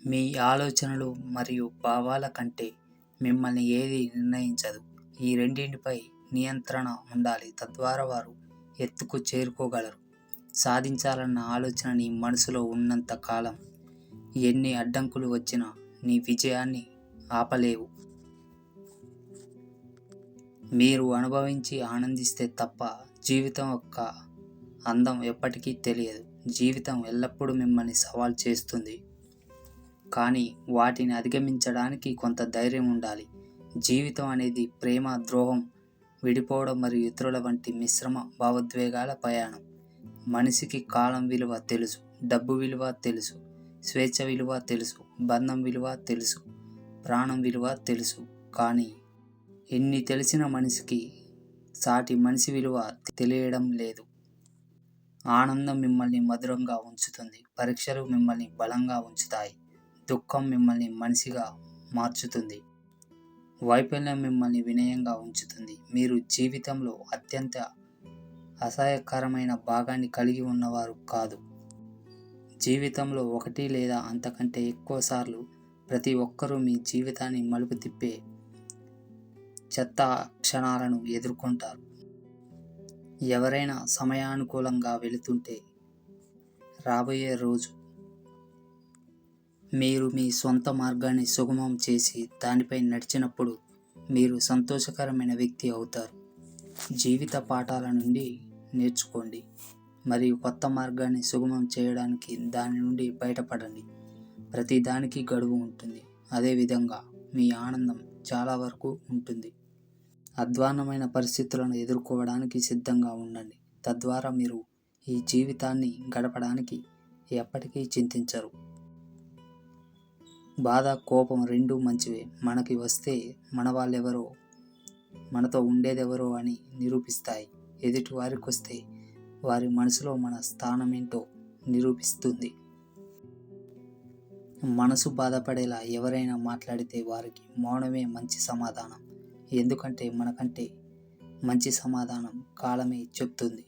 మీ ఆలోచనలు మరియు భావాల కంటే మిమ్మల్ని ఏది నిర్ణయించదు. ఈ రెండింటిపై నియంత్రణ ఉండాలి. తద్వారా వారు ఎత్తుకు చేరుకోగలరు. సాధించాలన్న ఆలోచన నీ మనసులో ఉన్నంత కాలం ఎన్ని అడ్డంకులు వచ్చినా నీ విజయాన్ని ఆపలేవు. మీరు అనుభవించి ఆనందిస్తే తప్ప జీవితం యొక్క అందం ఎప్పటికీ తెలియదు. జీవితం ఎల్లప్పుడూ మిమ్మల్ని సవాల్ చేస్తుంది, కానీ వాటిని అధిగమించడానికి కొంత ధైర్యం ఉండాలి. జీవితం అనేది ప్రేమ, ద్రోహం, విడిపోవడం మరియు ఇతరుల వంటి మిశ్రమ భావోద్వేగాల ప్రయాణం. మనిషికి కాలం విలువ తెలుసు, డబ్బు విలువ తెలుసు, స్వేచ్ఛ విలువ తెలుసు, బంధం విలువ తెలుసు, ప్రాణం విలువ తెలుసు. కానీ ఎన్ని తెలిసిన మనిషికి సాటి మనిషి విలువ తెలియడం లేదు. ఆనందం మిమ్మల్ని మధురంగా ఉంచుతుంది. పరీక్షలు మిమ్మల్ని బలంగా ఉంచుతాయి. దుఃఖం మిమ్మల్ని మనిషిగా మార్చుతుంది. వైఫల్యం మిమ్మల్ని వినయంగా ఉంచుతుంది. మీరు జీవితంలో అత్యంత అసహ్యకరమైన భాగాన్ని కలిగి ఉన్నవారు కాదు. జీవితంలో ఒకటి లేదా అంతకంటే ఎక్కువ సార్లు ప్రతి ఒక్కరూ మీ జీవితాన్ని మలుపు తిప్పే చెత్త క్షణాలను ఎదుర్కొంటారు. ఎవరైనా సమయానుకూలంగా వెళుతుంటే రాబోయే రోజు మీరు మీ సొంత మార్గాన్ని సుగమం చేసి దానిపై నడిచినప్పుడు మీరు సంతోషకరమైన వ్యక్తి అవుతారు. జీవిత పాఠాల నుండి నేర్చుకోండి మరియు కొత్త మార్గాన్ని సుగమం చేయడానికి దాని నుండి బయటపడండి. ప్రతి దానికి గడువు ఉంటుంది. అదేవిధంగా మీ ఆనందం చాలా వరకు ఉంటుంది. అధ్వాన్నమైన పరిస్థితులను ఎదుర్కోవడానికి సిద్ధంగా ఉండండి. తద్వారా మీరు ఈ జీవితాన్ని గడపడానికి ఎప్పటికీ చింతించరు. బాధ, కోపం రెండూ మంచివే. మనకి వస్తే మన వాళ్ళెవరో, మనతో ఉండేదెవరో అని నిరూపిస్తాయి. ఎదుటి వారికి వస్తే వారి మనసులో మన స్థానమేంటో నిరూపిస్తుంది. మనసు బాధపడేలా ఎవరైనా మాట్లాడితే వారికి మౌనమే మంచి సమాధానం. ఎందుకంటే మనకంటే మంచి సమాధానం కాలమే చెప్తుంది.